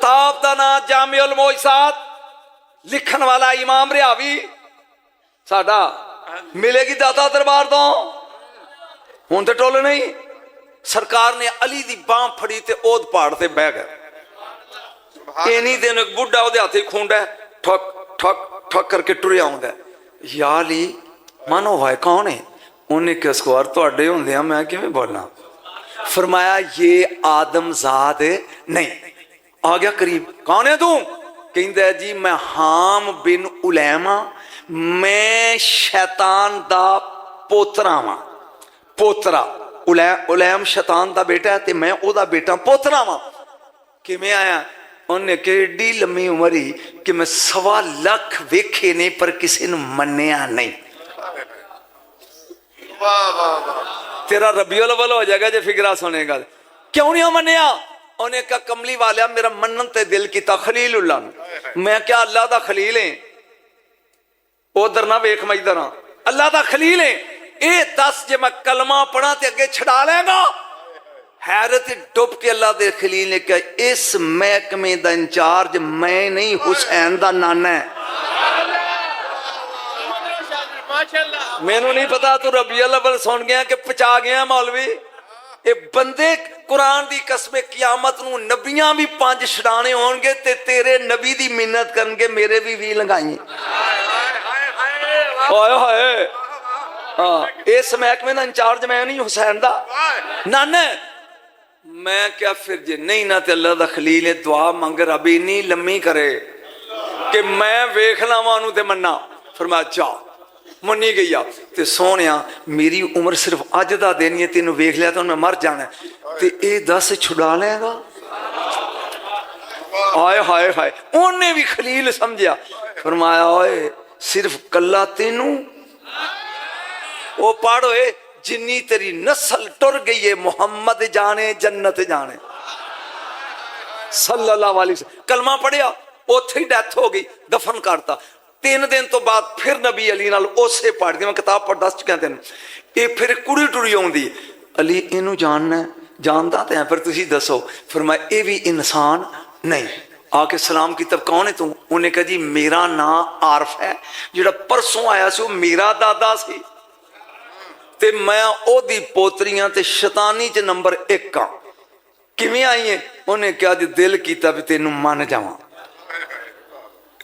किताब का नाम जामिउल मोइसात, लिखन वाला इमाम रिहावी साडा, मिलेगी दाता दरबार तो हुण ते टोल नहीं। सरकार ने अली दी बांह फड़ी ते ओद पहाड़ ते बह गए। इन्हीं दिन एक बुढ़ा ओदे हाथे खूंडा ठक ठक ठक करके टुरिया आउंदा। या अली मानो है कौन है? उन्हें किस कुआर तुहाडे हुंदे मैं किवें बोलना? फरमाया ये आदमजाद नहीं। आ गया करीब, कौन है तू? कहंदा जी मैं हाम बिन उलैमा, मैं शैतान दा पोतरा वां। पोतरा उलैम शैतान दा बेटा है ते मैं ओदा बेटा पोतरा वां। किवें आया? उन्हें केडी लम्मी उम्र ही कि मैं 1.25 लाख वेखे ने पर किसी ने मन्निया नहीं। वाह वाह वाह, तेरा रबीउल अव्वल हो जाएगा जे फिक्रा सुनेगा। क्यों नहीं मन्निया? उन्हें कहा कमली वालिया मेरा मन्नन ते दिल किता खलीलुल्लाह। मैं क्या अल्लाह दा खलील है? उधर ना वेख मैं इधर हाँ, अल्लाह दा खलील है। ये दस जे मैं कलमा पढ़ा ते अगे छड़ा लेगा? हैरत डुब के अल्लाह दे खलील ने कहा इस महकमे दा इंचार्ज मैं नहीं, हुसैन दा नाना है। मैनू नहीं पता तू रबीउल अव्वल सुन गया कि पचा गया मौलवी। ये बंदे कुरान दी कसम कियामत नूं नबियां भी 5 छड़ाने होणगे ते तेरे नबी दी मिन्नत करनगे मेरे भी 20 लगाई। हाय हाय, हाँ इस महकमे दा इंचार्ज मैं नहीं, हुसैन दा नाना। मैं क्या फिर जे नहीं ना ते अल्लाह दा खलील है, दुआ मंग रब इन्नी लम्मी करे कि मैं वेख लावां नूं ते मन्ना। फरमाया जा, मन्नी गई आ। ते सोहणिया मेरी उम्र सिर्फ अज दा दिन है, तेनू वेख लिया तो मैं मर जाना ते ये 10 छुड़ा लेगा? हाय हाय हाय, उन्हें भी खलील समझिया। फरमाया ओए सिर्फ कला तेनू वो पढ़ होए जिन्नी तेरी नस्ल टुर गई है, मुहम्मद जाने जन्नत जाने सल्लल्लाहु अलैहि वसल्लम। कलमा पढ़िया, उत्थे ही डेथ हो गई, दफन करता। 3 दिन तो बाद फिर नबी अली नाल उसे पढ़ के मैं किताब पढ़ दस चुका तेन। ये फिर कुड़ी टुड़ी आउंदी, अली इनू जानना है? जानता तो है पर तुसी दसो। फिर मैं ये भी इंसान नहीं। आके सलाम की तब कौन है तू? उन्हें कहा जी मेरा नाम आरफ है, जिहड़ा परसों आया सी मेरा दादा सी ते मैं ओदी पोतरियां ते शैतानी च नंबर 1 हाँ। किवें आई है? उन्हें क्या जी दिल कीता भी तेनू मन जावां।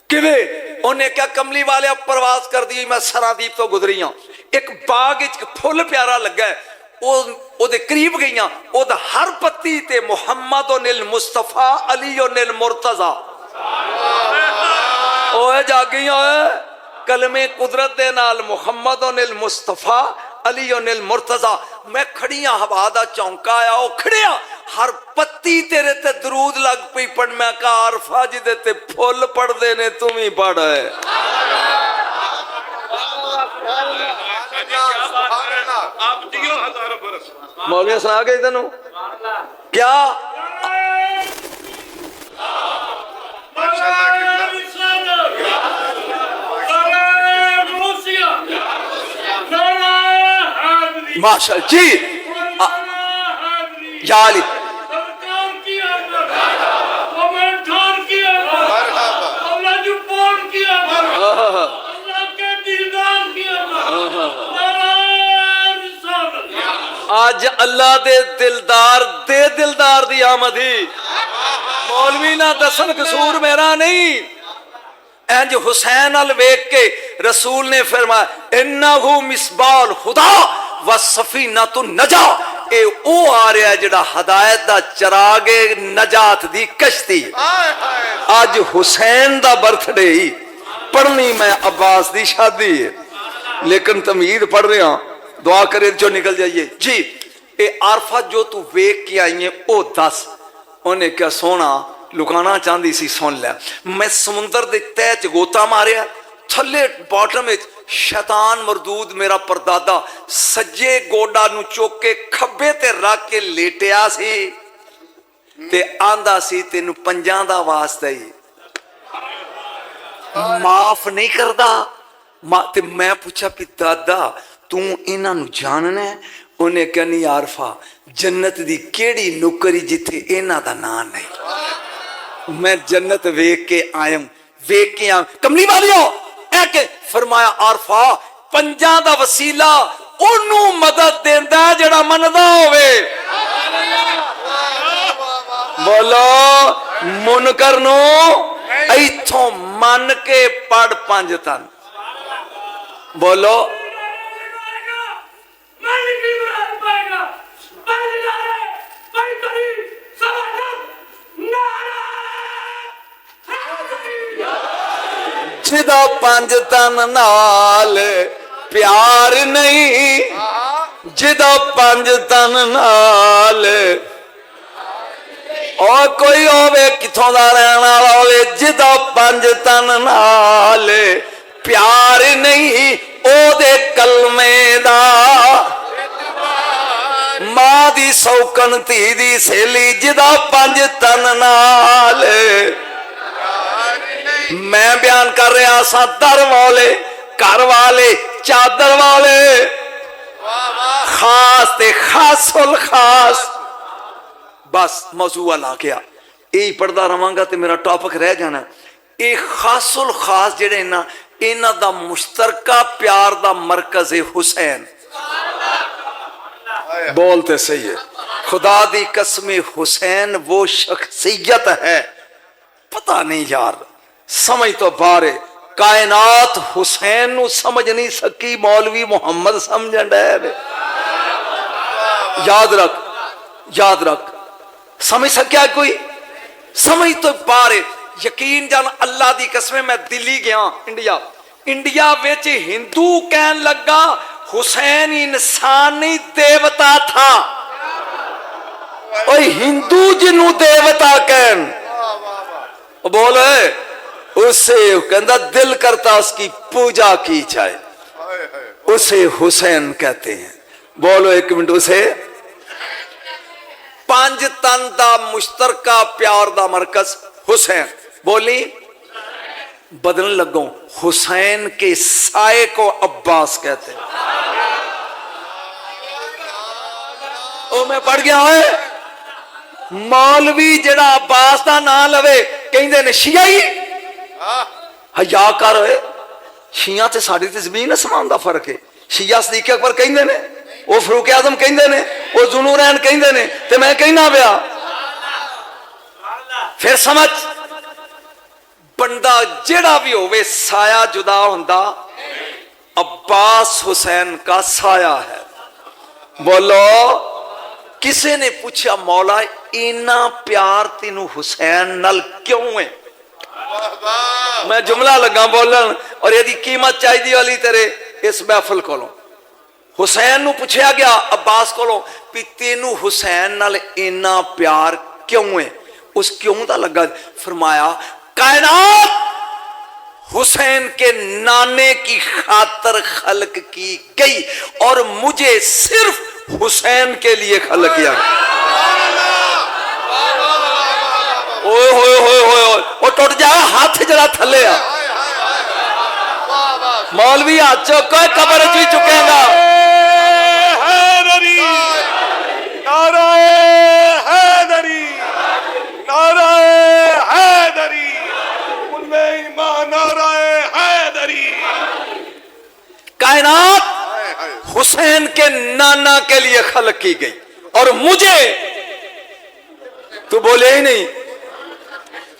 किवें? उन्हें क्या कमली वाले प्रवास कर दी, मैं सरादीप तो गुजरी हाँ। एक बाग फुल प्यारा लगा है, ओदे करीब गई, ओदा हर पत्ती ते मुहम्मद निल मुस्तफा अली निल मुर्तजा। ओए जागी ओए, कलमे कुदरत दे नाल मुहम्मद निल मुस्तफा अली निल मुर्तजा। मैं खड़ी हाँ, हवा दा चौंका आया, ओ खड़िया हर पत्ती तेरे ते दरूद लग पई पढ़। मैं कहा आरफा जिदे ते फुल पढ़दे ने तू भी पढ़। मौलवी सुना गए तेनू क्या? माशा जी याली आज अल्लाह दे दिलदार दी आमदी। मौलवी ना दसन कसूर मेरा नहीं। इंज हुसैन अल वेख के रसूल ने फरमाया इन्नहु मिसबाल हुदा व सफीना तु नजा। ए ओ आ रहा जिहड़ा हदायत दा चरागे नजात दी कश्ती। आज हुसैन दा बर्थडे ही पढ़नी मैं अब्बास दी शादी है, लेकिन तमीद पढ़ रहा, दुआ करे जो निकल जाइए जी। ए आरफा जो तू वेख के आई है ओ दस। उन्हें क्या सोना लुकाना चाहती सी, सुन लिया। मैं समुंदर के तह च गोता मारिया, थले बॉटम में शैतान मरदूद मेरा परदादा सज्जे गोडा नू चुक के खब्बे ते रख के लेटिया सी ते आंदा सी तेनू पंजां दा वास्ता ही माफ नहीं करदा। ते मैं पूछा कि दादा तू इन्हां नू जानना है? उन्हें क्या नहीं आरफा जन्नत दी केड़ी नुकरी जिथे इन्हां दा नाम नहीं। मैं जन्नत वेख के आयम, वेख के आयम। कमली वालियो ऐ के फरमाया आरफा पंजा दा वसीला ओनू मदद देंदा जेड़ा मनदा होवे। बोलो मुनकर नो इथों मन के पढ़ पंज तन। बोलो जिदा पंज तन नाल प्यार नहीं, जिदा पंज तन नाल और कोई होवे किथों दा रहने वाला होवे, जिदा पंज तन नाल प्यार नहीं ओदे कलमे दा मां दी सौकन धी दी सहेली, जिदा पंज तन नाल। मैं बयान कर रहा सा दर वाले घर वाले चादर वाले खास ते खासुल खास। बस मौजू ला गया यही पढ़ता रहांगा तो मेरा टॉपिक रह जाना। ये खासुल खास जेडे ना इन्हां दा मुश्तरका प्यार दा मरकज है हुसैन। बोलते सही है खुदा दी कसम, हुसैन वो शख्सियत है पता नहीं यार समझ तो बाहर है। कायनात हुसैन नु समझ नहीं सकी, मौलवी मुहम्मद समझ डे। याद रख, याद रख, समझ सकिया कोई? समझ तो बाहर है। यकीन जान अल्लाह दी कसम, मैं दिल्ली गया इंडिया, इंडिया विच हिंदू कहन लगा हुसैन इंसान नहीं देवता था। और हिंदू जिन्हों देवता कहन बोले उसे कहता दिल करता उसकी पूजा की जाए, उसे हुसैन कहते हैं। बोलो एक मिनट, उसे पंज तन दा मुश्तरका प्यार दा मरकज हुसैन। बोली बदलने लगो, हुसैन के साए को अब्बास कहते हैं। ओ मैं पढ़ गया है मौलवी जड़ा अब्बास का नाम लवे कहते ने शियाई। हया कर शिया ते साड़ी ते जमीन आसमान दा फर्क है। शिया सदीक अकबर कहते ने, वो फरूक आजम कहते ने, वो जुनूरैन कहते ने, ते मैं कहना पिया। फिर समझ बंदा जेड़ा भी होवे साया जुदा हुंदा, अब्बास हुसैन का साया है। बोलो किसी ने पूछा मौला इना प्यार तेनू हुसैन नल क्यों है? मैं जुमला लगा बोलन और यदि कीमत चाहिए वाली तेरे इस महफिल कोलों। हुसैन नू पूछा गया अब्बास कोलों भी तेनू हुसैन नल इना प्यार क्यों है? उस क्यों दा लगा, फरमाया कायनात हुसैन के नाने की खातर खल्क की गई और मुझे सिर्फ हुसैन के लिए खल्क किया। ओए होए होए होए वो टूट जाए हाथ जरा थले आ। मौलवी हाथ चौको कबर च चुकेगा। हैदरी नाराए हैदरी, नाराए हैदरी, उनमें ईमान नाराए हैदरी। कायनात हुसैन के नाना के लिए खल्क की गई और मुझे तू बोले ही नहीं।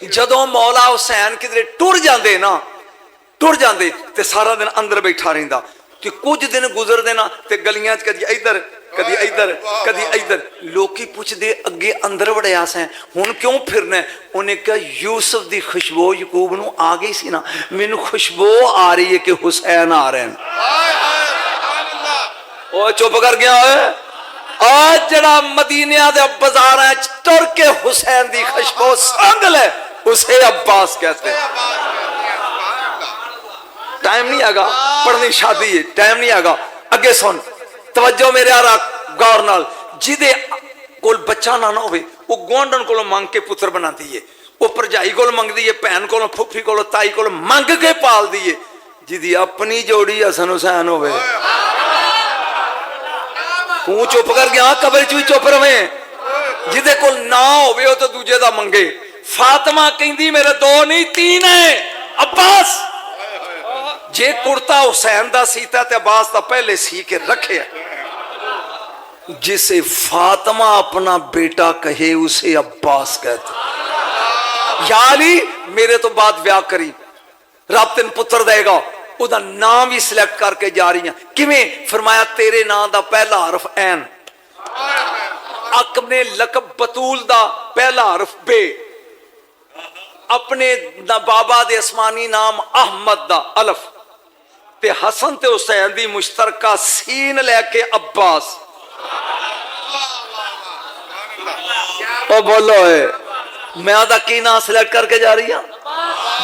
जदों मौला हुसैन किधरे टुर जाते ना, टुर जाते ते सारा दिन अंदर बैठा रहिंदा ते कुछ दिन गुजरदे ना ते गलियां च कदी इधर कदी इधर कदी इधर लोकी पुछदे अगे अंदर वड़िया सैं हुण क्यों फिरना? उन्हें कहा यूसुफ दी खुशबू यकूब नूं आ गई सी ना, मैनू खुशबू आ रही है कि हुसैन आ रहे हैं। ओ चुप कर गया है। आज जड़ा मदीनिया दे बाजारां च टुर के हुसैन दी खुशबू संग ले उसे अब्बास कहते हैं। टाइम नहीं आगा पढ़नी शादी है, टाइम नहीं आगा। अगे सुन तवज्जो मेरे यार गौर नाल। जिदे कोल बच्चा ना ना होवे वो गुआंढण कोलों मंग के पुत्र बनाती है, वो भरजाई कोल मंगदी है, भैन कोलों फुफी कोलों ताई कोलों मंग के पालदी है। जिदी अपनी जोड़ी हसन हुसैन होवे तू चुप कर गया कबर च भी चुप रवे। जिदे कोल ना होवे वो तो दूजे दा मंगे। फातिमा कहती मेरे दो नहीं तीन है अब्बास जे कुर्ता हुसैन दा सीता ते अब्बास दा पहले सी के रखे जिसे फातिमा अपना बेटा कहे उसे अब्बास कहते याली मेरे तो बाद ब्याह करी रब तेन पुत्र देगा उदा नाम भी सिलेक्ट करके जा रही है किवें फरमाया तेरे नाम दा पहला हरफ ऐन अपने लकब बतूल दा पहला हरफ बे अपने बाबा दे आसमानी नाम अहमद दा अलफ ते हसन ते हुसैन दी मुश्तरका सीन लेके अब्बास ओ बोलो है मैं आदा की नाम सिलेक्ट करके जा रही हूं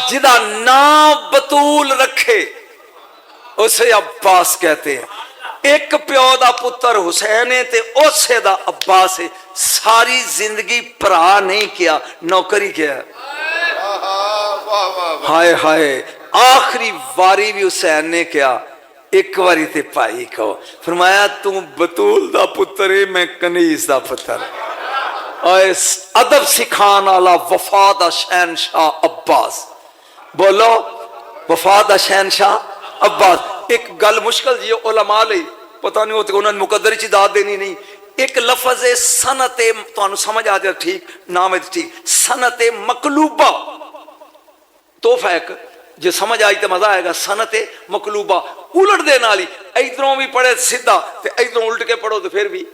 जिदा नाम बतूल रखे उसे अब्बास कहते हैं एक प्यो दा पुत्र हुसैन है ते उसे दा अब्बास है सारी जिंदगी भरा नहीं किया नौकरी किया हाय हाय आखिरी वारी भी हुसैन ने किया एक बारी ते भाई कहो फरमाया तू बतूल दा पुत्र है मैं कनीज दा पुत्र अदब सिखान वाला वफा दा शहनशाह अब्बास बोलो वफा दा शहनशाह अब्बास एक गल मुश्किल जी उलमा ले पता नहीं होते उन्होंने मुकद्दर च दाद देनी नहीं एक लफज है सनते तो समझ आ जाए ठीक नाम है ठीक सनते मकलूबा तोहफा एक जो समझ आई तो मजा आएगा सनते मकलूबा उलट दे नाली इधरों भी पढ़े सीधा ते इधरों उल्ट के पढ़ो तो फिर भी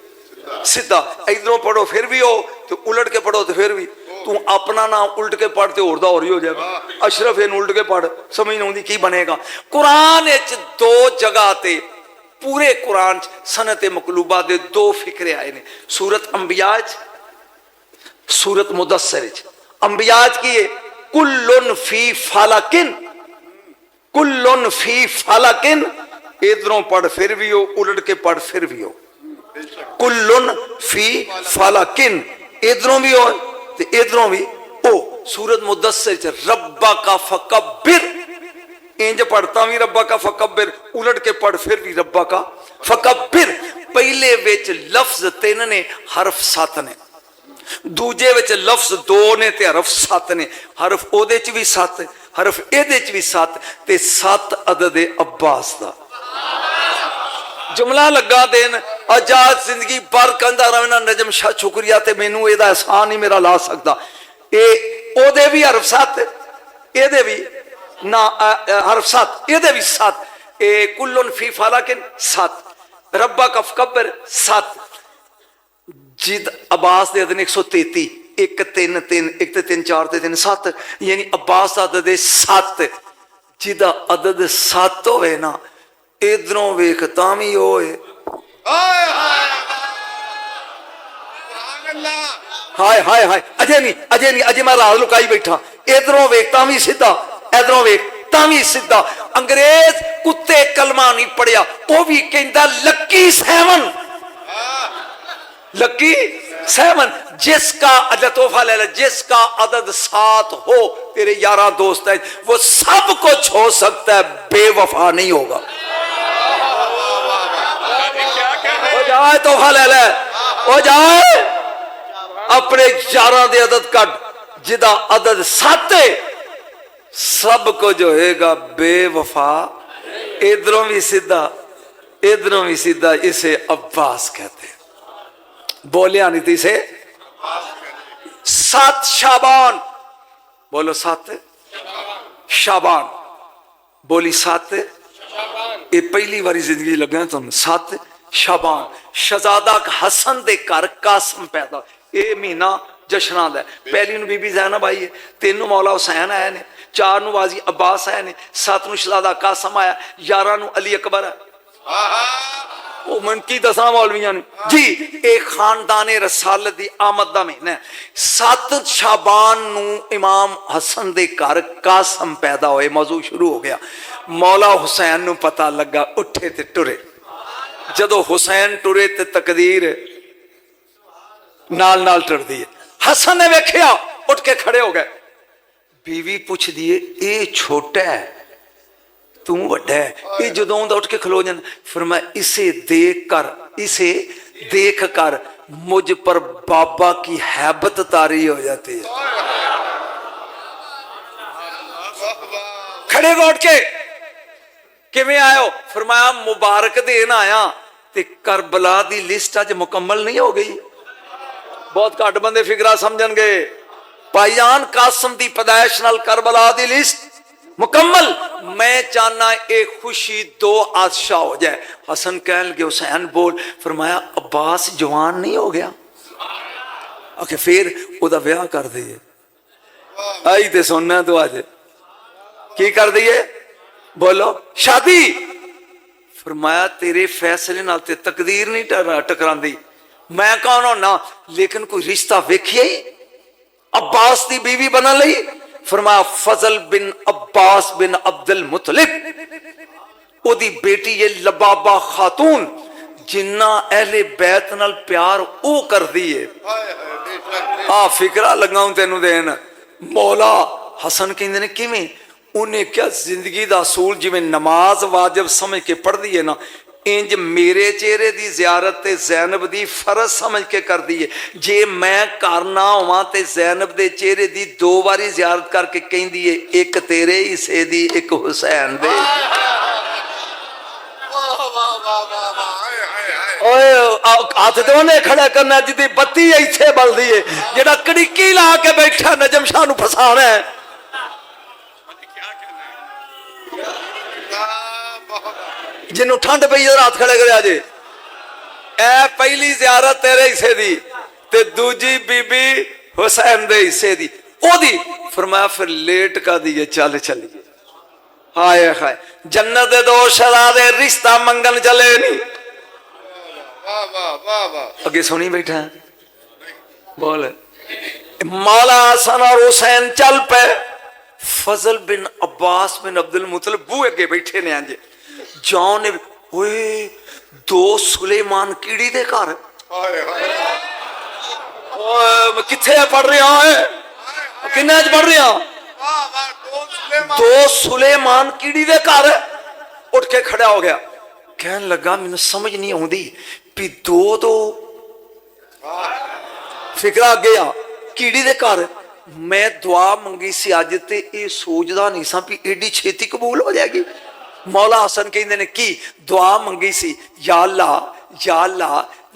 सीधा इधरों पढ़ो फिर भी हो तो उलट के पढ़ो तो फिर भी तू अपना नाम उल्ट के पढ़ तो होरदा होर ही हो जाएगा अशरफ इन उल्ट के पढ़ समझ नहीं आती की बनेगा कुरान दो जगह ते पूरे कुरान सनत मकलूबा दे दो फिक्रे आए ने सूरत अंबिया सूरत मुदस्सिर अंबिया की है कुल्लुन फी फालाकिन इधरों पढ़ फिर भी हो उलट के पढ़ फिर भी हो कुल्लुन फी फालाकिन इधरों भी हो ते इधरों भी ओ सूरत मुदस्सिर रब्बा का फकब्बिर इंज पढ़ता भी रब्बा का फकब्बिर उलट के पढ़ फिर भी रब्बा का फकब्बिर पहले विच लफ्ज 3 ने हरफ 7 ने दूजे विच लफ्ज 2 ने ते हरफ 7 ने हरफ ओदे च भी 7 हरफ एदे च भी 7 ते 7 अदद अब्बास दा जुमला लगा देन आजाद जिंदगी भर कहंदा रहना नजम शाह शुक्रिया ते मैनू एदा एहसान ही मेरा ला सकदा ए ओदे भी हरफ 7 एदे भी ना हरफ 7 एदे भी 7 ए कुल्लुन फी फालाकिन 7 रब्बा का फकब्बिर 7 जिद अब्बास दे अदद 133 1 3 3 1 ते 3 4 ते 3 7 यानी अब्बास दा अदद 7 जिदा अदद 7 होवे ना इधरों वेख तामी होए हाय हाय हाय अजय नहीं अजय मैं राज लुकाई बैठा इधरों वेख तामी सीधा इधरों वेख तामी सीधा अंग्रेज कुत्ते कलमा नहीं पढ़िया वो भी कहता लकी 7 लकी 7 जिसका तोहफा ले ले जिसका अदद 7 हो तेरे यारा दोस्त है वो सब कुछ हो सकता है बेवफा नहीं होगा जाए तोहफा ले ले हो जाए अपने यारा दे अदद कट जिदा अदद 7 सब को जो होगा बेवफा इधरों भी सीधा इसे अब्बास कहते हैं बोलिया नीति से 7 शाबान बोलो 7 शाबान बोली 7 ये पहली बारी जिंदगी लगे तुम 7 शाबान शहजादा हसन दे घर कासम पैदा ये महीना जश्ना दा पहली नूं बीबी ज़ैनब आई है 3 नूं मौला हुसैन आए ने 4 नूं वाजी अब्बास आए ने 7 नूं शहजादा कासम आया 11 नूं अली अकबर है वो मन की दसा मौलवियां जी एक खानदाने रसालत दी आमद दा महीना 7 शाबान नूं इमाम हसन दे घर कासम पैदा होए मौजू शुरू हो गया मौला हुसैन नूं पता लगा उठे ते टुरे जदों हुसैन टुरे ते तकदीर नाल नाल टुरदी है हसन ने वेख्या उठ के खड़े हो गए बीवी पुछ दिए ये छोटा है तू वड्डा है ये जदों उठ के खलो जांदा फिर मैं इसे देख कर मुझ पर बाबा की हैबत तारी हो जाती है खड़े हो उठ के किवें आयो? फरमाया मुबारक देन आया। ते करबला दी लिस्ट अज मुकम्मल नहीं हो गई। बहुत घट बंदे फिकरा समझणगे। भाईजान कासम दी पैदाइश नाल करबला दी लिस्ट मुकम्मल। मैं चाहना एक खुशी दो आदशाह हो जाए। हसन कहन लगे हुसैन बोल। फरमाया अब्बास जवान नहीं हो गया? आखे फिर ओदा ब्याह कर दईए। आई ते सुनना तो अज की कर दईए? बोलो शादी। फरमाया तेरे फैसले नाल ते तकदीर नहीं टकरांदी। मैं कौन होना? लेकिन कोई रिश्ता वेखिए ही अब्बास की बीवी बना लई। फरमाया फजल बिन अब्बास बिन अब्दुल मुतलिब ओदी बेटी ये लबाबा खातून जिन्ना अहले बैत नाल प्यार ओ कर दी है। आ फिकरा लगाऊं तेनू देन। मौला हसन कहंदे ने किवें? उन्हें क्या जिंदगी दा असूल जिवें नमाज वाजिब समझ के पढ़ दी है ना, इंज मेरे चेहरे दी जियारत ते ज़ैनब दी फर्ज समझ के कर दी है। जे मैं घर ना होवां ते ज़ैनब दे चेहरे दी 2 बारी जियारत करके कहंदी है एक तेरे हिस्से दी एक हुसैन दे। हाथ तो उन्हें खड़ा करना जिदी बत्ती इत्थे बलदी है, जेड़ा कड़िकी ला के बैठा नजम शाह नूं फसाना है। जिन्हों ठंड पई हाथ खड़े करे अजे ए पहली जियारत तेरे हिस्से दी ते दूजी बीबी हुसैन दे हिस्से दी ओदी। फरमाया फिर लेट का दिए चल चलिए। हाय हाय जन्नत दे दो शहजादे रिश्ता मंगन चले नहीं। अगे सुनी बैठा बोल। मौला हसन और हुसैन चल पे। फजल बिन अब्बास बिन अब्दुल मुतलिब बूहे अगे बैठे ने। अंज जॉन ओए 2 सुलेमान कीड़ी दे घर किथे पढ़ रहा है? किन्ने पढ़ रहा? 2 सुलेमान कीड़ी दे घर। उठ के खड़ा हो गया कहन लगा मैनू समझ नहीं आती भी 2 फिकरा अगे आ कीड़ी दे घर। मैं दुआ मंगी सी अज ते ये सोचदा नहीं सा भी एडी छेती कबूल हो जाएगी। मौला हसन कहंदे ने की दुआ मंगी सी या अल्लाह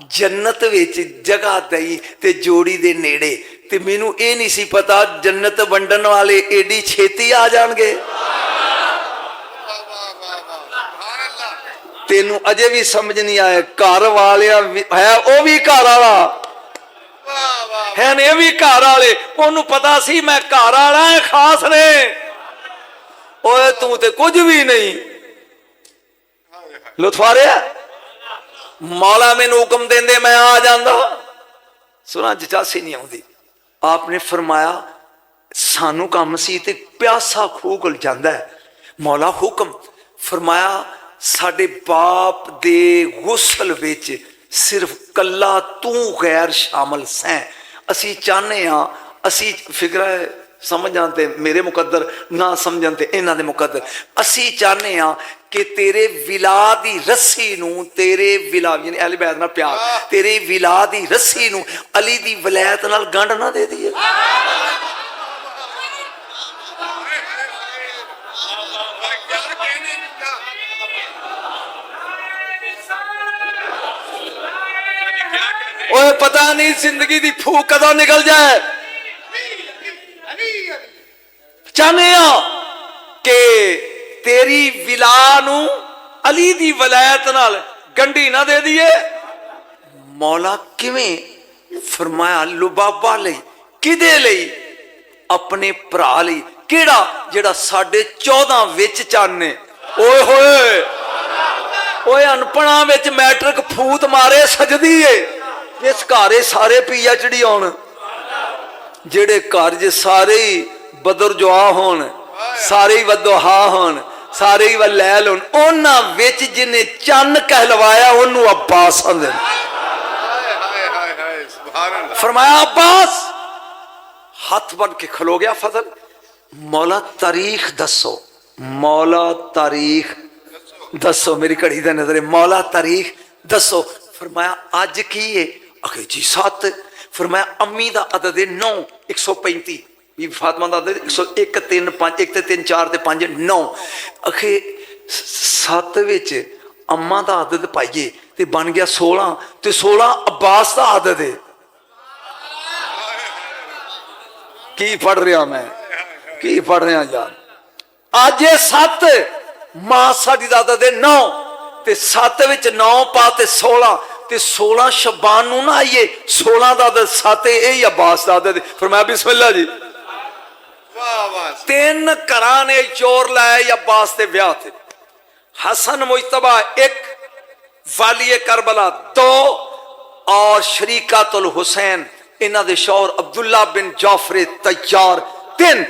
जन्नत विच जगह दई ते जोड़ी दे नेड़े। ते मैनू ये नहीं सी पता जन्नत वंडन वाले एडी छेती आ जाणगे। तेनू अजे भी समझ नहीं आया घर वाले है वो भी घर वाला है ने भी घर वाले ओनू पता सी मैं घर वाला है खास ने। ओए तू ते कुछ भी नहीं। लुत्फ आ रहा? मौला मैनू हुक्म देंदे मैं आ जांदा। सुना जचासी नहीं आउंदी। आपने फरमाया सानू काम सी ते प्यासा खूह कोल जांदा है। मौला हुक्म फरमाया साडे बाप दे गुसल विच सिर्फ कला तू गैर शामिल सैं। असी चाहने हाँ असी फिक्र समझ जानते मेरे मुकद्दर ना समझते इन्हां दे मुकद्दर। असी चाहने हाँ कि तेरे विला दी रस्सी नू तेरे विला यानी अहले बैत नाल प्यार तेरे विला दी रस्सी नू अली दी वलैत नाल गंढ ना दे दईए। ओए पता नहीं जिंदगी दी फूक कदों निकल जाए। चाहने कि तेरी विला नू अली दी वलायत नाल गंढी ना दे दिए। मौला किवें? फरमाया लुबाबा लई। किदे लई? अपने भरा लई। केड़ा? जेड़ा 14.5 विच चाने। ओए होए ओए अनपढ़ा विच मैट्रिक फूत मारे सजदी है। इस घरे सारे PhD होन जेड़े घर च सारे ही बदर जुआ होन सारे ही वदोहा होन सारे ही वलैल होन उन्हां विच जिन्हें चन्न कहलवाया उन्नू अब्बास आंदे। फरमाया अब्बास। हाथ बन के खलो गया फजल। मौला तारीख दसो। मौला तारीख दसो। मेरी घड़ी दा नजर है। मौला तारीख दसो। फरमाया अज की है? आखे जी 7। फरमाया अम्मी दा अदद 9 135। बीबी फातिमा दा 101 3 5 1 ते 3 4 ते 5 9 अखे 7 विच अम्मा दा आदत पाइए ते बन गया 16 ते 16 अब्बास दा आदत है। की पढ़ रहा मैं, की पढ़ रहा यार। अज 7 मां साडी दा आदत है 9 ते 7 विच 9 पा ते 16 ते 16 शबान नू ना आइए 16 दा आदत 7 यही अब्बास दा आदत। फरमाया बिस्मिल्लाह जी। 3 घरां ने चोर लाए अब्बास दे ब्याह ते। हसन मुजतबा 1, वाली करबला 2 और शरीकातुल हुसैन इन्हां दे शौहर अब्दुल्ला बिन जाफर तैयार 3।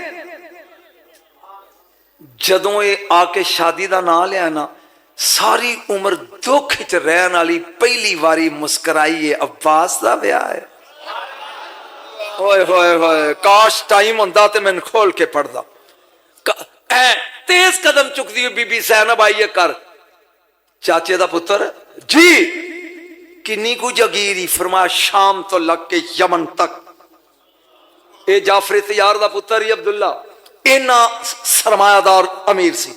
जदों ये आके शादी का नाम लिया ना सारी उम्र दुख च रहन वाली पहली बारी मुस्कराई है अब्बास का ब्याह है। होए होए होए काश टाइम होंदा ते मैं खोल के पढ़दा। तेज कदम चुकती हुई बीबी सैनब आई है कर चाचे दा पुत्र जी किन्नी कु जगीरी। फरमाया शाम तो लग के यमन तक। ये जाफर तैयार दा पुत्र ही अब्दुल्ला इना सरमायादार अमीर सी।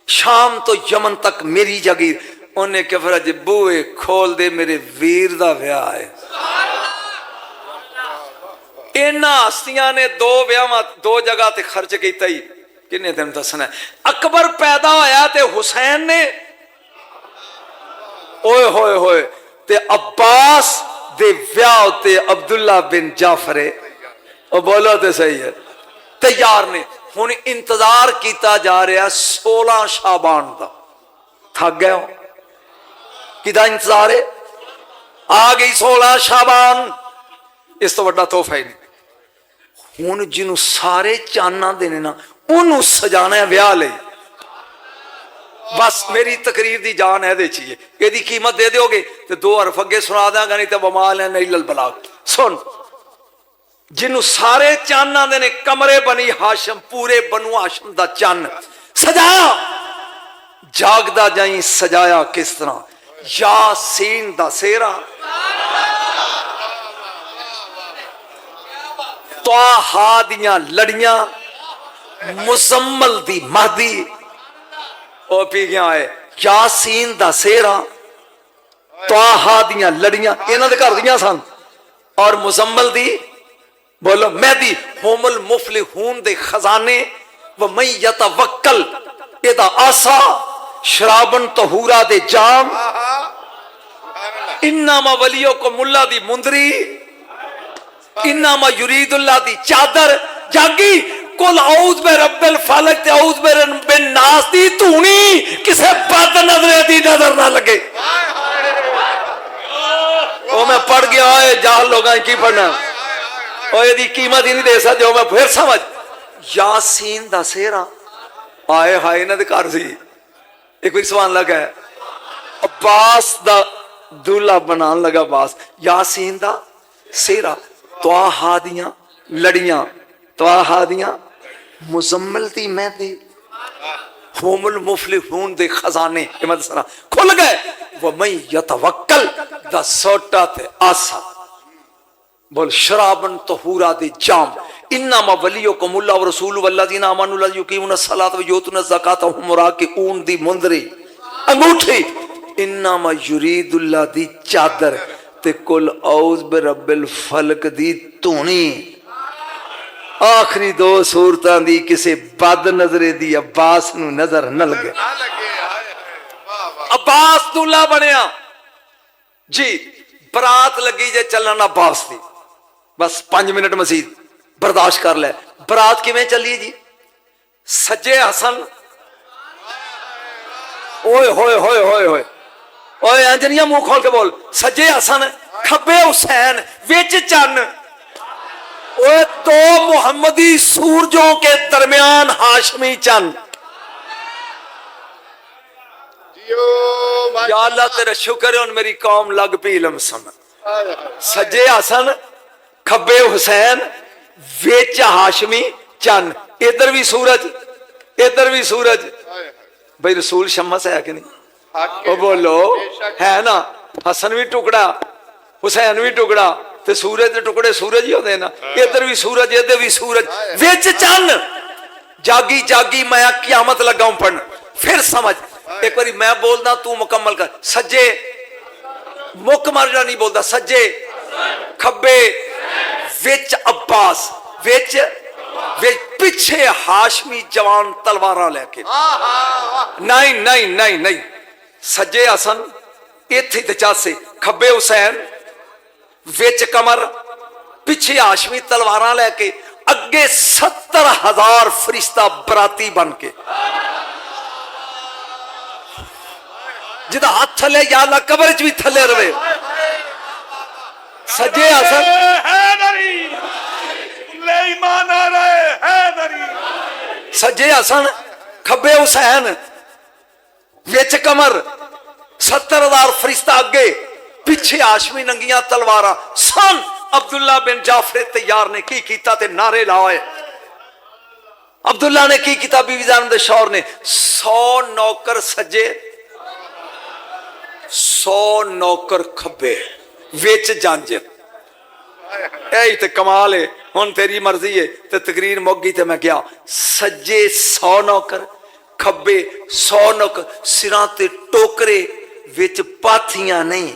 शाम तो यमन तक मेरी जगीर। उन्हें क्या फरा जी बूए खोल दे मेरे वीर दा ब्याह है। इन्हां हस्तियां ने 2 ब्याह 2 जगह ते खर्च किया ही किन्ने तेन दसना। अकबर पैदा होया ते हुसैन ने ओए होए होए ते अब्बास दे ब्याह ते अब्दुल्ला बिन जाफर ओ बोलो ते सही है तैयार ने। हुण इंतजार किया जा रहा 16 शाबान का। थक गए हो किदा इंतजार है। आ गई 16 शाबान। इस तो वड्डा तोहफा ही नहीं। हुण जिन्हों सारे चाना देने ना उन्होंने सजाना है ब्याह ले। बस मेरी तकरीर दी जान है चाहिए। यदि कीमत दे दोगे तो 2 हरफ अगे सुना देंगा नहीं तो बमाल है नहीं ललबलाग। सुन जिन्हों सारे चाना देने कमरे बनी हाशम पूरे बनु हाशम दा चन्न सजाया। जागदा जाई सजाया किस तरह यासीन दा सेहरा त्वाहा दियां लड़ियां मुजम्मल दी महदी ओ पी गया है। यासीन दा सेहरा त्वाहा दियां लड़ियां इन्हां दे घर दियां सन और मुजम्मल दी बोलो मेहदी होमल मुफलिहून दे खजाने व मई यतवक्कल एदा आसा शराबन तहूरा दे जाम इन्नामा वलियों को मुल्ला दी मुंदरी इन्नामा युरीदुल्लाह दी चादर जागी कुल औज बे रब्बिल फलक ते औज बे नास दी धूनी किसे बद नजरे दी नजर ना लगे। ओ मैं पढ़ गया है जाहल लोग की पढ़ना और यदि कीमत ही नहीं दे सकते मैं फिर समझ। यासीन दा सेहरा आए हाय इन्हां दे घर सी। एक बार सवाल लगा है अब्बास दा दूल्हा बनान लगा अब्बास। यासीन दा सेहरा त्वाहा दियां लड़ियां त्वाहा दियां मुजम्मल दी मेहदी होमुल मुफलिहून दे खजाने मैं दसना खुल गए। वो मई यतवक्कल दा सोटा ते आसा बोल शराबन तहूरा दे जाम इन्नामा वलियों को मुल्ला व रसूल वल्लज़ीना आमनु युकीमुना सलात व यूतुना ज़कात हुम मुराकिऊन दी मुंदरी अंगूठी इन्नामा युरीदुल्लाह दी चादर ते कुल औज बे रब्बिल फलक दी धूनी। आखिरी 2 सूरतां दी किसे बद नजरे दी अब्बास नू नजर न लगे। अब्बास दूल्हा बनया जी। बरात लगी जे चलन अब्बास दी बस 5 मिनट मजीद बर्दाश्त कर ले। बरात किवें चली जी। सज्जे हसन ओए होए होए होए होए ओए अंजनिया मुंह खोल के बोल। सज्जे हसन खब्बे हुसैन विच चन्न ओए 2 मुहम्मदी सूरजों के दरमियान हाशमी चन्न। या अल्लाह तेरा शुक्र है मेरी कौम लग पी इल्म समझ। सज्जे हसन खब्बे हुसैन विच हाशमी चन्न। इधर भी सूरज इधर भी सूरज। भाई रसूल शम्स है कि नहीं। ओ बोलो है ना। हसन भी टुकड़ा हुसैन भी टुकड़ा ते सूरज के टुकड़े सूरज ही होते ना, इधर भी सूरज इधर भी सूरज, विच चन्न। जागी जागी मैं क़यामत लगा हूं पढ़न, फिर समझ। एक बारी मैं बोलना तू मुकम्मल कर। सज्जे मुक मरना नहीं बोलता, सज्जे खब्बे विच अब्बास, विच पिछे हाशमी जवान तलवारा लेके। नहीं नहीं नहीं नहीं, सज्जे हसन इथे ते चासे, खब्बे हुसैन, विच कमर, पिछे हाशमी तलवारा लेके, अगे 70,000 फरिश्ता बराती बन के। जिदा हाथ थले या अल्लाह कब्र च भी थले रवे। सज्जे हसन सज्जे हसन, खब्बे हुसैन, विच कमर, 70,000 फरिश्ता अगे, पिछे हाशमी नंगियां तलवारा। सन अब्दुल्ला बिन जाफर तैयार ने की कीता ते नारे लाए। अब्दुल्ला ने की कीता, बीवी जान दे शौहर ने 100 नौकर सज्जे, 100 नौकर खब्बे, विच जंज। यही ते कमाल है। हुन तेरी मर्जी है ते तकरीर मुक गई ते मैं गया। सज्जे 100 नौकर, खब्बे 100 नौकर, सिरां ते टोकरे, विच पाथियां नहीं,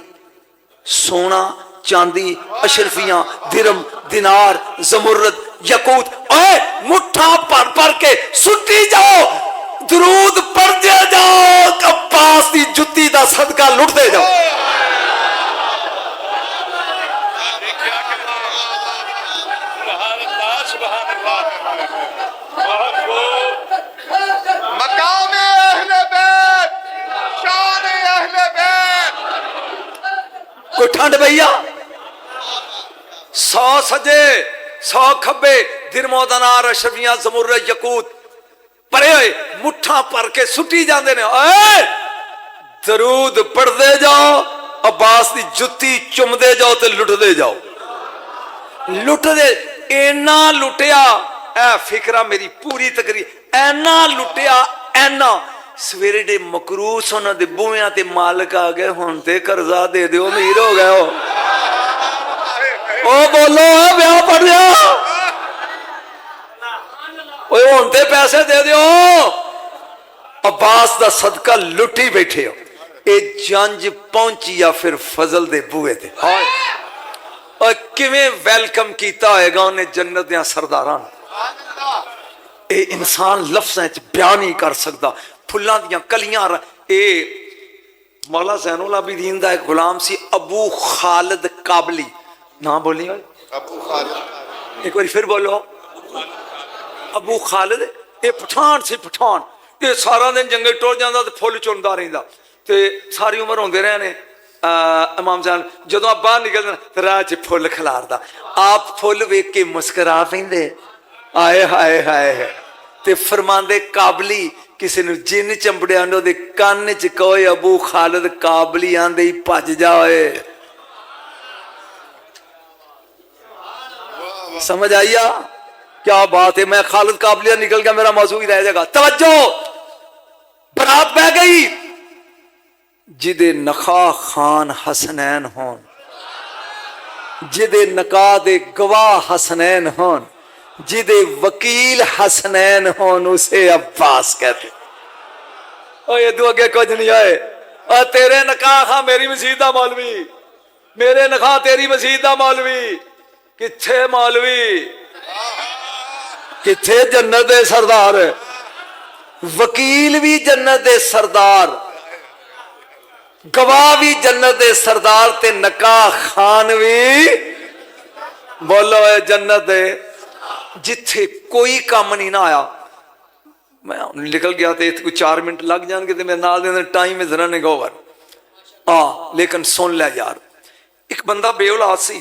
सोना चांदी अशरफियां दिरम दिनार जमुर्रद यकूत, ओए मुट्ठा भर भर के सुट्टी जाओ, दरूद पढ़दे जाओ, अब्बास दी जुत्ती दा सदका लुटदे जाओ। मकाम अहले बैत, शान अहले बैत। कोई ठंड भैया, 100 सजे 100 खब्बे, दिरमोदनार अशरफियां जमुर्रद यकूत परे होए मुट्ठा भर के सुट्टी जाते ने। ओए दरूद पढ़ते जाओ, अब्बास की जुत्ती चुमदे जाओ ते लुटदे जाओ। लुटदे इना लुटिया, ऐ फिक्रा मेरी पूरी तकरीर, ऐना लुटिया ऐना। सवेरे दे मकरूस उन्होंने बूहियां ते मालिक आ गए, हुण ते कर्जा दे दिओ, अमीर हो गए हो। ओ बोलो ब्याह पढ़ लिया, हुण ते पैसे दे दिओ। अब्बास दा सदका लुटी बैठे हो। ये जंज पहुंची या फिर फजल दे बूहे ते, और किवें वेलकम किया होएगा उन्हें जन्नत दे सरदारां। ये इंसान लफ्ज़ां च बयान नहीं कर सकता। फुल्लां दियां कलियां, ये मौला ज़ैनुल आबिदीन दा एक गुलाम सी, अबू खालिद काबली। ना बोली अबू खालिद, एक बार फिर बोलो, अबू खालिद। ये पठान सी, पठान। ये सारा दिन जंगल टुर जाता तो फुल चुनता रहिंदा ते सारी उम्र होंदे रहे ने। इमाम जान जदों आप बाहर निकलदे ते राह च फुल खिलारदा, आप फुल वेख के मुस्करा पैंदे, आए हाय हाय। ते फरमांदे काबली किसी ने जिन चंबड़िया दे कान च कहे अबू खालिद काबली आंदे ही भज जाए। समझ आइया क्या बात है। मैं खालिद काबलिया निकल गया, मेरा मौजू ही रह जाएगा। तवज्जो, बरात बह गई, जिदे नखा खान हसनैन होन, जिदे नका दे गवाह हसनैन होन, जिदे वकील हसनैन होन, उसे अब्बास कहते। ये तो अगे कुछ नहीं आए। और तेरे नका खा मेरी मसीद दा मौलवी, मेरे नखा तेरी मसीद दा मौलवी, किथे मौलवी, किथे जन्नत दे सरदार, वकील भी जन्नत दे सरदार, गवाह भी जन्नत दे सरदार, ते नका खान भी बोलो जन्नत दे। जिथे कोई काम नहीं ना आया, मैं निकल गया तो कोई 4 मिनट लग जाएंगे तो मेरे नाल दे टाइम जरा ने गोवर। हाँ लेकिन सुन लिया यार, एक बंदा बेऔलाद सी,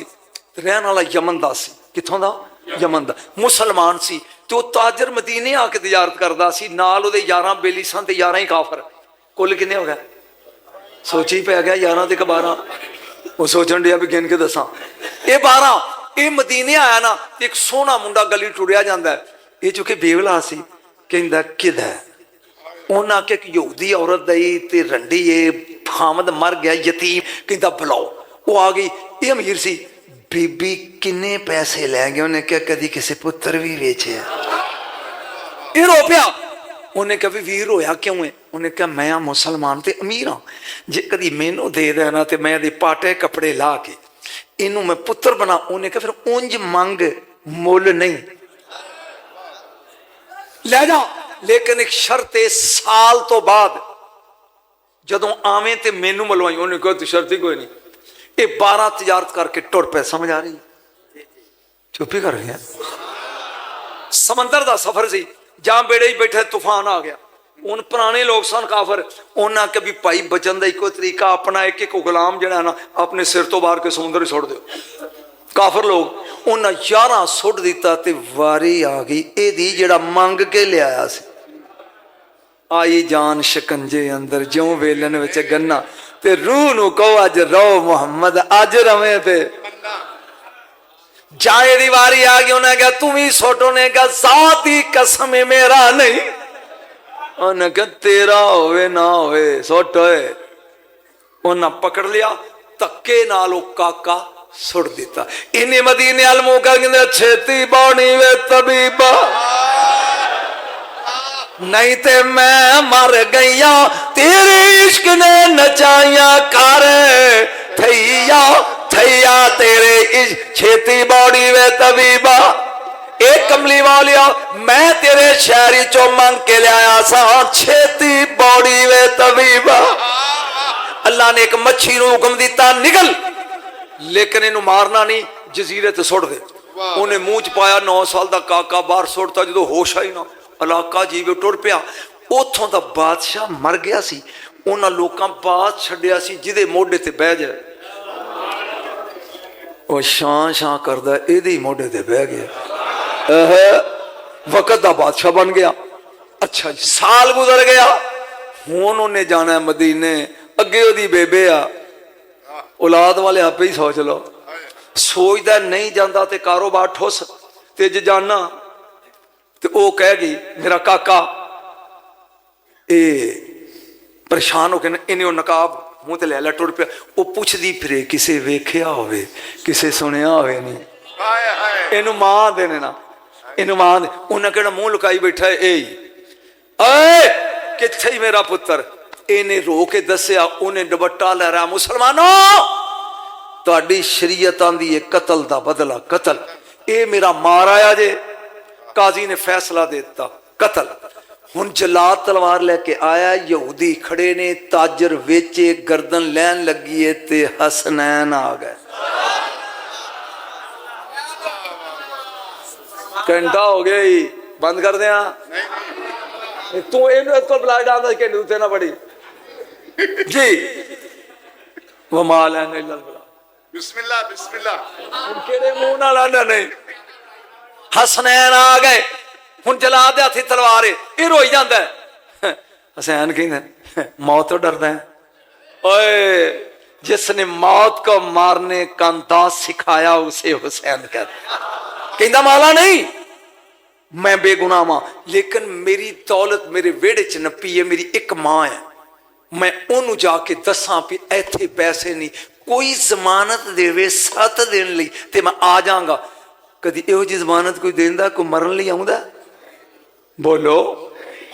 रहन वाला यमन दा सी। किथों दा? यमन दा। मुसलमान सी तो ताजर मदीने आके तिजारत करदा सी, नाल उहदे 11 बेली सन ते 11 ही काफर। कुल किन्ने हो गए? सोची पै गया 11 ते 12। वो सोचन दिया भी गिन के दसा, ये 12। ये मदीने आया ना, एक सोहना मुंडा गली टुरिया जाता है, ये चूंकि बेवला सी, कहंदा किद है। उन्हें आख्या कि यहूदी औरत दई ते रंडी है, खामद मर गया यतीम, कहंदा बुलाओ। वो आ गई, ये अमीर सी, बीबी किन्ने पैसे लै गए? उन्हें क्या कदी किसी पुत्र भी वेचे? ये रो पिया। उन्हें कहा वीर होया क्यों है? उन्हें कहा मैं मुसलमान ते अमीर हाँ, जे कदी मैनू दे देना तो मैं दे पाटे कपड़े ला के इनू मैं पुत्र बना। उन्हें कहा फिर उंज मंग, मुल नहीं, ले जा, लेकिन एक शर्त है, साल तो बाद जदों आवे ते मैनू मलवाई। उन्हें कहा शर्त ही कोई नहीं। ये 12 तजारत करके टुर पे। समझ आ रही? चुप ही कर गया। समंदर का सफर सी, जहां बेड़े ही बैठे तूफान आ गया। उन पुराने लोग सन काफर, उन्हें आख्या भी भाई बचन का इको तरीका अपना एक एक गुलाम जड़ा ना अपने सिर तो बाहर के समुद्र सुट दो। काफर लोग उन्हें 11 सुट दिता ते वारी आ गई एदी जड़ा मंग के लिया सी। आई जान शिकंजे अंदर ज्यों वेलन विच गन्ना ते रूह नू कहो अज रो मुहम्मद अज रवे ते जाए दी वारी आ गई। उन्हें कहा तू भी सोटो ने कहा जाती कसम मेरा नहीं। उन्हें कहा तेरा होवे ना होवे सोटो है। उन्हें पकड़ लिया धक्के नाल काका सुट दिता। इन्हें मदीने अल मुंह कर कहंदे छेती बाणी वे तबीबा, नहीं ते मैं मर गईया तेरे इश्क ने नचाइया कर थैया थैया तेरे इश्क छेती बाड़ी वे तबीबा। एक कमली वालिया मैं तेरे शहरी चो मंग के लिया सा छेती बाड़ी वे तबीबा। अल्लाह ने एक मच्छी नू हुक्म दिता निकल, लेकिन इनू मारना नहीं, जजीरे ते सुट दे। उन्हें मुंह च पाया। 9 साल का काका बाहर सुटता, जो होश आई ना इलाका जीवे टुर पिया। उथों दा बादशाह मर गया सी। उन्हां लोकां बात छड्डिया सी जिदे मोढे ते बह जाए वो शां शां करदा इहदे ही मोढे ते बह गया। वक्त दा बादशाह बन गया। अच्छा जी, साल गुजर गया। हुण उन्हें जाना मदीने। अगे ओदी बेबे आ, औलाद वाले आपे ही सोच लो। सोचदा नहीं जाता तो कारोबार ठुस ते जे जाना तो वह कह गई मेरा काका ए परेशान हो गए। इन्हें नकाब मुंह ते लै लै टुर पिया। वो पुछदी फिरे किसे वेख्या होवे किसे सुनिया होवे नहीं। इनू मां देने ना, इनू मां दे। उन्हें कहना मुंह लुकाई बैठा है ए किथे ही मेरा पुत्र। इन्हें रो के दसिया। उन्हें दुपट्टा लहरा मुसलमानों तुहाडी शरीयत आंदी है कतल दा बदला कतल। ए मेरा मार आया जे, काजी ने फैसला देता कतल। हुन जलाद तलवार लेके आया। यहूदी खड़े ने, ताजर वेचे, गर्दन लैन लगी है ते हसनैन आ गए। घंटा हो गया ही, बंद कर दिया। तू इन्हें को बुला डालदा घंटे उत्ते ना बड़ी जी। वो माल है नहीं लल बिस्मिल्लाह बिस्मिल्लाह। केड़े मुंह नाल आंदा नहीं। हसनैन आ गए। हुन जलाद दे हत्थे तलवार है, ये रोई जांदा है। हसनैन कहंदा मौत तो डरदा है। ओए जिसने मौत को मारने का अंदाज सिखाया उसे हुसैन कहंदा माला नहीं मैं बेगुनाह मां, लेकिन मेरी दौलत मेरे वेड़े च नपी है। मेरी एक मां है, मैं ओनू जाके दसा भी इत्थे पैसे नहीं, कोई जमानत देवे 7 दिन लई ते मैं आ जाऊंगा। कदी इहो जी जमानत कोई देंदा, कोई मरन लई आउंदा? बोलो।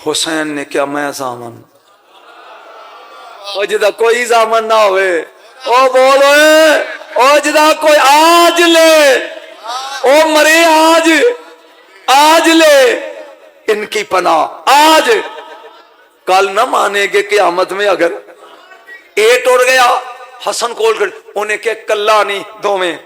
हुसैन ने क्या मैं जामन ओ जिदा कोई जामन ना होवे ओ बोलो ओ जिदा कोई आज ले ओ मरे आज आज ले इनकी पनाह आज। कल ना मानेगे क़यामत में। अगर ए टुर गया हसन कोल कर उन्हें क्या कला नहीं दोवें।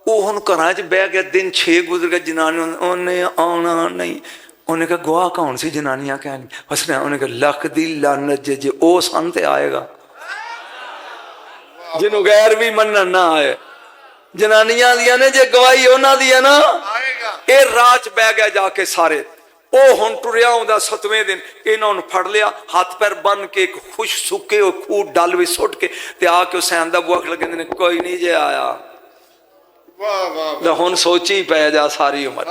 वो हुन घरां च बह गया। दिन 6 गुजर गए। जनानी उन्हें आना नहीं। उन्हें कहा गुआह कौन सी? जनानियां क्या नहीं। हसना उन्हें कहा लख दी लानत जे जे ओ सन ते आएगा जिन्हों गैर भी मनन ना आए। जनानियां दियां ने जे गवाही उन्हां दी है ना। ये राह च बह गया जाके सारे। ओ हुन टुरिया आउंदा 7वें दिन। इन्हां नूं फड़ लिया, हाथ पैर बन के एक खुश सुके खूह डल विच सुट के ते आके हुसैन दा बुआ कहंदे ने कोई नहीं जे आया। हुन सोची पै जा सारी उम्र।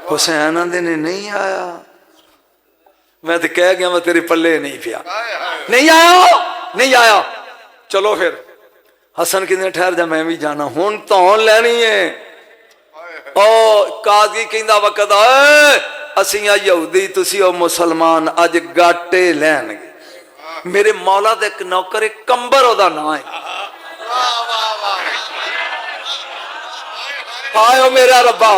हुसैन आंदे ने नहीं आया। मैं तो कह गया मैं तेरे पल्ले नहीं पिया। नहीं आया नहीं आया। चलो फिर हसन कहते ठहर जा मैं भी जाना हुण धौन लैनी है। ओ काजी कहंदा वकत असीं यहूदी तुसीं ओ मुसलमान अज गाटे लैणगे। मेरे मौला दा एक नौकर है कंबर ओदा नाम है। आयो मेरा रब्बा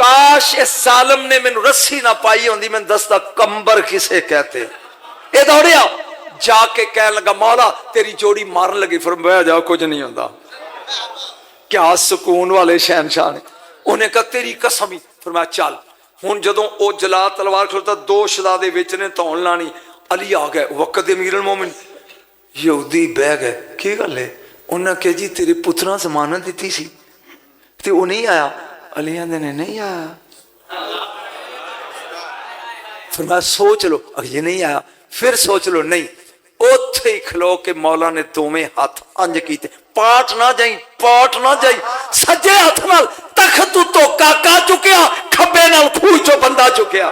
काश इस जालिम ने मैनू रस्सी ना पाई होंदी मैं दसदा कंबर किसे कहते। ये दौड़िया जाके कह लगा मौला तेरी जोड़ी मारन लगी फरमाया जा कुछ नहीं होता। क्या सुकून वाले शहनशाह ने उन्हें कहा तेरी कसम ही फरमाया चल। हुण जदों ओ जला तलवार खलोता दो शहजादे विच ने धौन लानी अली आ गए वक्त दे अमीरुल मोमिन यहूदी बह गए की गल है उन्हें कहा जी तेरे पुत्रा जमानत दी सी ते वो नहीं आया। अली आंदे ने नहीं आया। फरमाया सोच लो अगे नहीं आया फिर सोच लो नहीं। उत्थे ही खलो के मौला ने दोवें हाथ अंज कीते पाठ ना जाई सज्जे हाथ नाल तख्त तो काका चुकिया खब्बे नाल खूह चो बंदा चुकिया।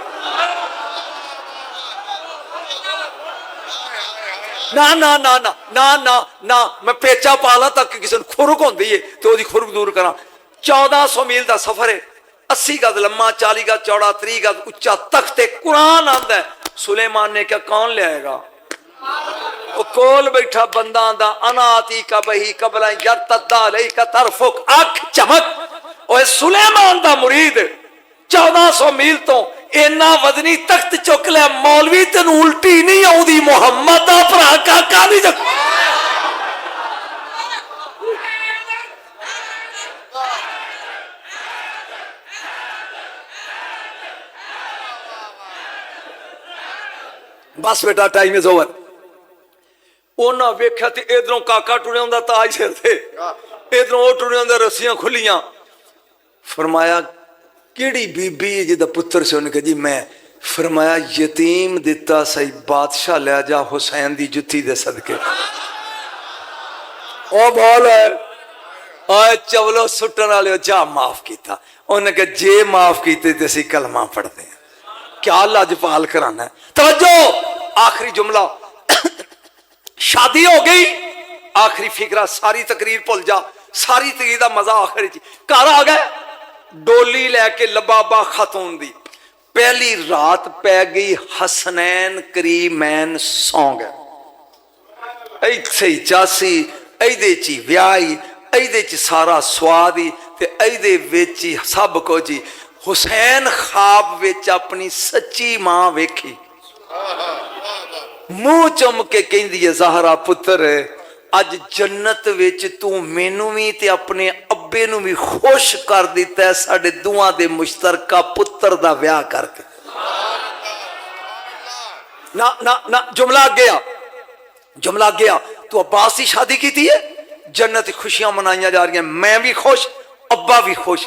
ना ना ना ना ना ना ना मैं पेचा पा ला तक किसी खुरक होंदी है तो ओदी खुरक दूर करा। 1400 मील का सफर है 80 गज लम्मा 40 गज चौड़ा 30 गज उच्चा तख्ते कुरान आंदा है। सुलेमान ने क्या कौन ले आएगा वो कोल बैठा बंदा आंदा अनाती का बही कबला यरतदा लई का तरफुक अख चमक ओए सुलेमान दा मुरीद 1400 मील तो इन्ना वजनी तख्त चुक लिया मौलवी तेन उल्टी नहीं आउंदी मुहम्मद दा भरा काका नहीं जग बस बेटा टाइम इज ओवर। उन्हें वेख्या तो इधरों काका टुरिया होंदा ताज सिर से इधरों वो टुरिया होंदा रस्सियां खुलियां। फरमाया किहड़ी बीबी जिहदा पुत्र से उन्हें कहा जी मैं। फरमाया यतीम दिता सही बादशाह लिया जा हुसैन दी जुत्ती दे सदके। ओ बोल आए चवलो सुटन वाले जा माफ किया। उन्हें कहा जे माफ किते ते असीं कलमा पढ़ते हैं। क्या लजपाल कराना है तवज्जो आखिरी जुमला शादी हो गई आखिरी फिक्रा सारी तकरीर भुल जा सारी तकरीर का मजा आखिरी घर आ गए डोली लैके लबाबा खातून दी पहली रात पै गई हसनैन करीमैन सौ गए इत्थे चासी एदे ची व्याही एदे च सारा स्वाद ही ते एदे विच ही सब कुछ ही। हुसैन ख्वाब विच अपनी सच्ची मां वेखी मुंह चुम के कहंदी है ज़हरा पुत्र अज जन्नत विच तू मैनू भी ते अपने अब्बे नू भी खुश कर दिता है साडे दुआं दे मुश्तरका पुत्र दा ब्याह करके। ना ना ना जुमला गया तू अब्बास की शादी की थी है जन्नत खुशियां मनाइया जा रही मैं भी खुश अब्बा भी खुश।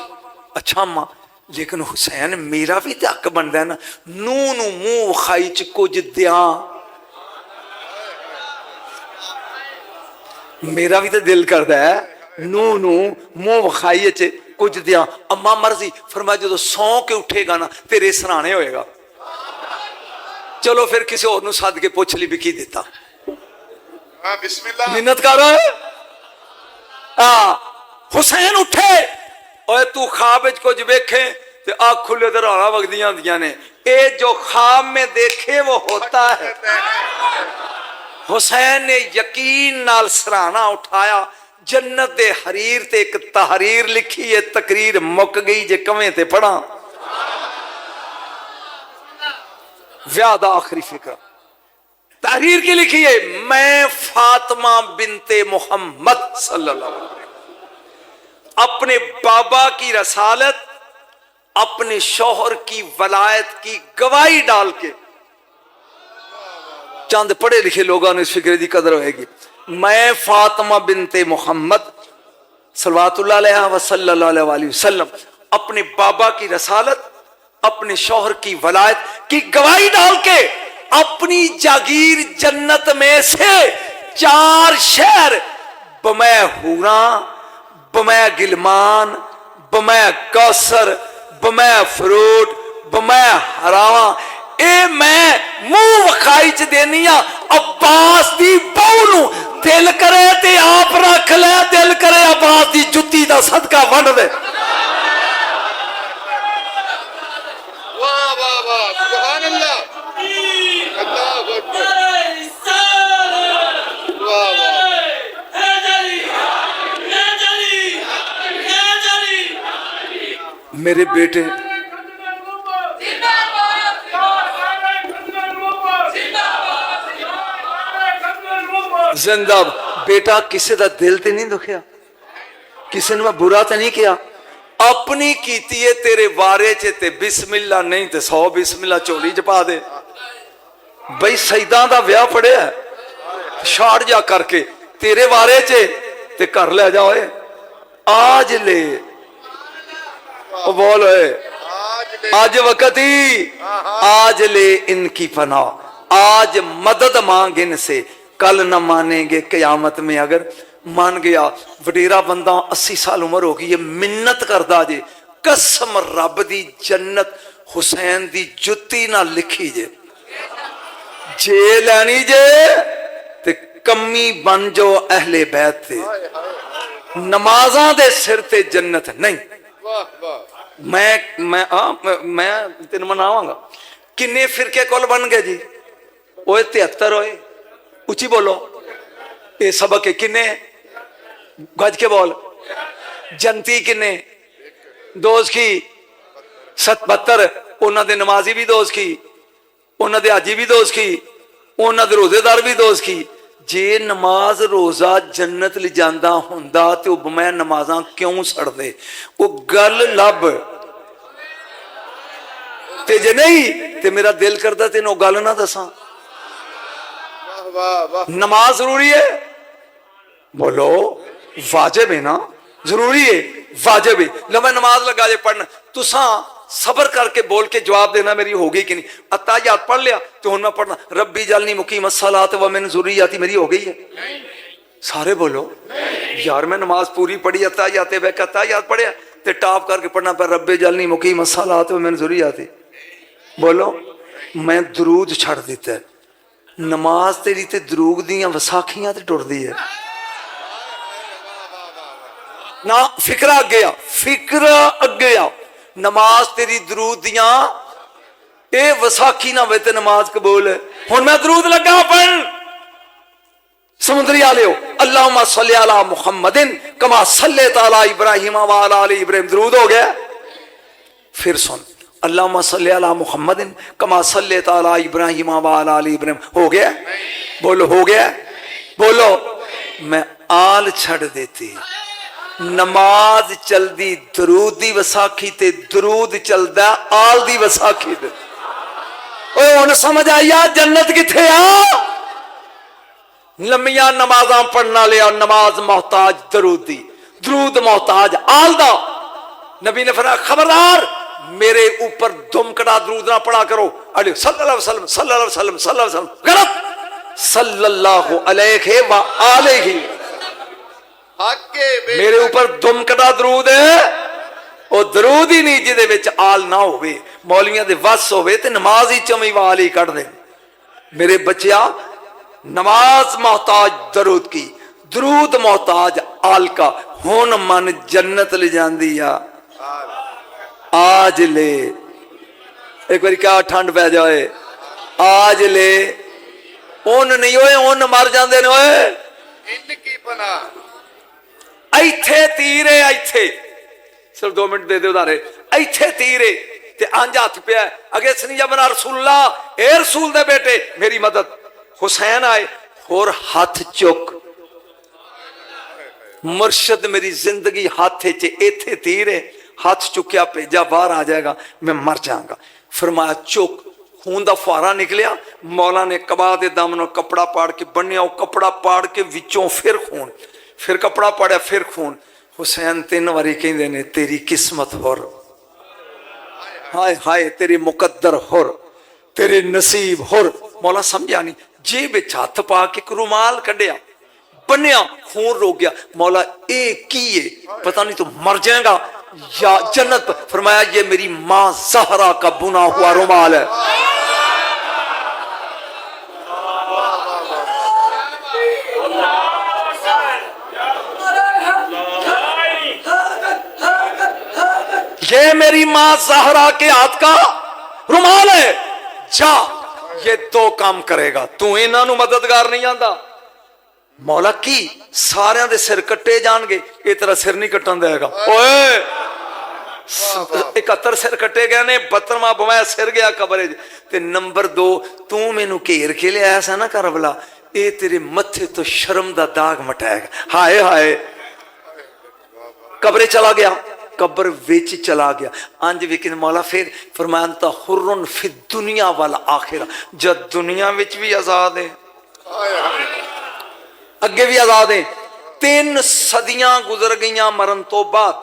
अच्छा अम्मा लेकिन हुसैन मेरा भी तो हक बनता है ना नू नू मुंह विखाई च कुछ दिया मेरा भी तो दिल करता है नू नू मुंह विखाई च कुछ दिया। अम्मा मर्जी फरमाया जो सौ के उठेगा ना तेरे सराहने होएगा। चलो फिर किसी और नू सद के पूछ ली भी की दिता मिन्नत कर। हुसैन उठे और तू ख्वाब कुछ वेखे ते आँख खुले तो राणा वगदियां होंदियां ने ये जो ख्वाब में देखे वो होता है। हुसैन ने यकीन नाल सराहना उठाया जन्नत दे हरीर ते एक तहरीर लिखी है तकरीर मुक गई जे कवें ते पढ़ा व्याह दा आखिरी फिक्र तहरीर की लिखी है मैं फातिमा बिनते मोहम्मद सल्लल्लाहु अलैहि वसल्लम अपने बाबा की रसालत अपने शौहर की वलायत की गवाही डाल के चंद पढ़े लिखे लोगों ने इस फिक्र की कदर होगी। मैं फातिमा बिनते मोहम्मद सल्लल्लाहु अलैहि वसल्लम अपने बाबा की रसालत अपने शौहर की वलायत की गवाही डाल के अपनी जागीर जन्नत में से 4 शहर बमै हूरा बमै गिलमान बमै कौसर बमै फ्रूट बमै हरावा ए मैं मुंह वखाई च देनी अब्बास दी बहू नू दिल करे ते आप रख ले, दिल करे अब्बास दी जुत्ती दा सदका वंड दे। वाह वाह वाह, सुभान अल्लाह, अल्लाहु अकबर, वाह वाह। मेरे बेटे जिंदा बेटा, किसी का दिल ते नहीं दुखिया, किसी ने मैं बुरा तो नहीं किया, अपनी कीती है तेरे बारे च ते बिस्मिल्ला नहीं ते 100 बिस्मिल्ला झोली च पा दे। बई सईदा दा ब्याह पड़िया छाड़ जा करके तेरे बारे च ते कर ले जाओ। आज ले बोल आज वक्त ही, आज ले इनकी पनाह, आज मदद मांग इनसे, कल न मानेंगे कयामत में। अगर मान गया वडेरा बंदा 80 साल उम्र हो गई है, मिन्नत करदा जे, कसम रब दी जन्नत हुसैन दी जुत्ती ना लिखी जे लैनी जे ते कमी बन जो अहले बैत ते, नमाज़ां दे सिर ते जन्नत नहीं। मैं तेन मनावांगा। किन्ने फिरके कुल बन गए जी? ओए 73 होए, उची बोलो। ये सबक किन्ने गज के बोल। जनती किन्ने दोज की 77, उन्होंने नमाजी भी दोज की, उन्होंने हाजी भी दोज की, उन्होंने रोजेदार भी दोज की। जे नमाज रोजा जन्नत ले जांदा हुंदा ते ओ मैं नमाज़ां क्यों छड़दे? वो गल लब ते जे नहीं ते मेरा दिल करदा तेनों गल ना दसां। नमाज जरूरी है, बोलो वाजिब है ना, जरूरी है, वाजिब है। लो मैं नमाज लगा जे पढ़न, तुसा सबर करके बोल के जवाब देना मेरी हो गई कि नहीं। अत्ताहियात पढ़ लिया तो हुन मैं पढ़ना रब्बी जल्नी मुकीम अस्सलात व मिन ज़ुर्रियती, मेरी हो गई है। सारे बोलो यार मैं नमाज पूरी पढ़ी, अत्ताहियात बैक अत्ताहियात पढ़िया ते टॉप करके पढ़ना पर रब्बी जल्नी मुकीम अस्सलात व मिन ज़ुर्रियती। बोलो मैं दरूद छड़ दिता है। नमाज तेरी ते दरूद दियां वसाखियां ते टुरदी है ना। फिक्रा अगे आ, फिक्र अगे आ। नमाज तेरी दरूद दियां ए वसाखी ना वे ते नमाज कबूल है। हुन मैं दरूद लगा पढ़, समुद्री आले हो अल्लाहुम्मा सल्ली अला मुहम्मदिन कमा सल्लैता अला इब्राहीम व अला आलि इब्राहीम, दरूद हो गया। फिर सुन अल्लाहुम्मा सल्ली अला मुहम्मदिन कमा सल्लैता अला इब्राहीम व अला आलि इब्राहीम, हो गया? बोलो हो गया? बोलो मैं आल छड़ देती, नमाज चलदी दरूद दी वसाखी ते दरूद चलदा आल दी वसाखी ते। ओए हुन समझ आया जन्नत किथे आ? लम्मियां नमाज़ां पढ़ना लिया, नमाज मोहताज दरूद दी, दरूद मोहताज आल दा। नबी ने फरमाया खबरदार मेरे ऊपर दुमकड़ा दरूद ना पढ़ा करो। अली सल्लल्लाहु अलैहि वसल्लम सल्लल्लाहु अलैहि वसल्लम सल्लल्लाहु अलैहि वसल्लम, गलत। सल्लल्लाहु अलैहि व आलिहि, मेरे ऊपर दुमकड़ा दरूद है, वो दरूद ही नहीं जिदे विच आल ना होवे, मौलवियां दे वस होवे ते नमाज ही चमी वाल ही कढ़ दे। मेरे बच्चिया नमाज मोहताज दरूद की, दरूद मोहताज आल का। हुन मन जन्नत ले जांदी आ। आज ले एक बार क्या ठंड पै जाए, आज ले उन नहीं होए, उन मर जाते ने। ओए इनकी पनाह इथे तीरे, इथे सिर्फ 2 मिनट दे दे उधारे, इथे तीरे ते अंज हथ पिया अगे सनीजा बना रसूलुल्लाह, ए रसूल दे बेटे मेरी मदद। हुसैन आए होर हाथ चुक, मुर्शद मेरी जिंदगी हाथ च, इथे तीरे हाथ चुकिया भेजा बाहर आ जाएगा, मैं मर जाऊंगा। फरमाया चुक, खून का फुहारा निकलिया। मौला ने कबा दे दम नाल कपड़ा पाड़ के बन्निया, कपड़ा पाड़ के विचों फिर खून, फिर कपड़ा पाड़िया फिर खून। हुसैन 3 बारी कहंदे ने तेरी किस्मत होर, हाय हाय तेरी मुकद्दर होर, तेरे नसीब होर। मौला समझा नहीं, जेब विच हथ पा के रुमाल कढ़िया, बन्निया, खून रोक गया। मौला ए की है? पता नहीं तू मर जाएगा या जन्नत। फरमाया ये मेरी मां ज़हरा का बुना हुआ रुमाल है। ये मेरी मां ज़हरा के हाथ का रुमाल है, जा ये दो काम करेगा, तू इन्हां नू मददगार नहीं आंदा। मौला की सारियां दे सिर कट्टे जाणगे, ये तेरा सिर नहीं कट्टन देगा। ओए 71 सिर कट्टे गए ने, 72वां बवाया सिर गया कब्रे ते। नंबर 2 तू मैनू घेर के लिया सा ना करबला, ये तेरे मथे तो शर्म दा दाग मटाएगा। हाय हाय कब्रे चला गया, कब्र विच चला गया। अंज लेकिन मौला फिर फरमान ता हुर्रुन फि दुनिया वाला आखिरा, जब दुनिया विच भी आजाद है अगे भी आजाद है। 3 सदियां गुजर गईयां मरन तो बाद।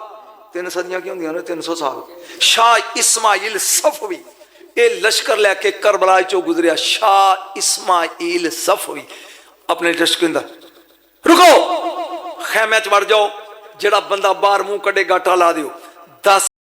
3 सदियां की होंदियां ने 300 साल। शाह इस्माइल सफवी ये लश्कर लैके करबला चो गुजरिया। शाह इस्माइल सफवी अपने लश्कर के अंदर, रुको खैमे च वड़ जाओ, जेड़ा बंदा बाहर मुंह कटे गाटा ला दियो। 10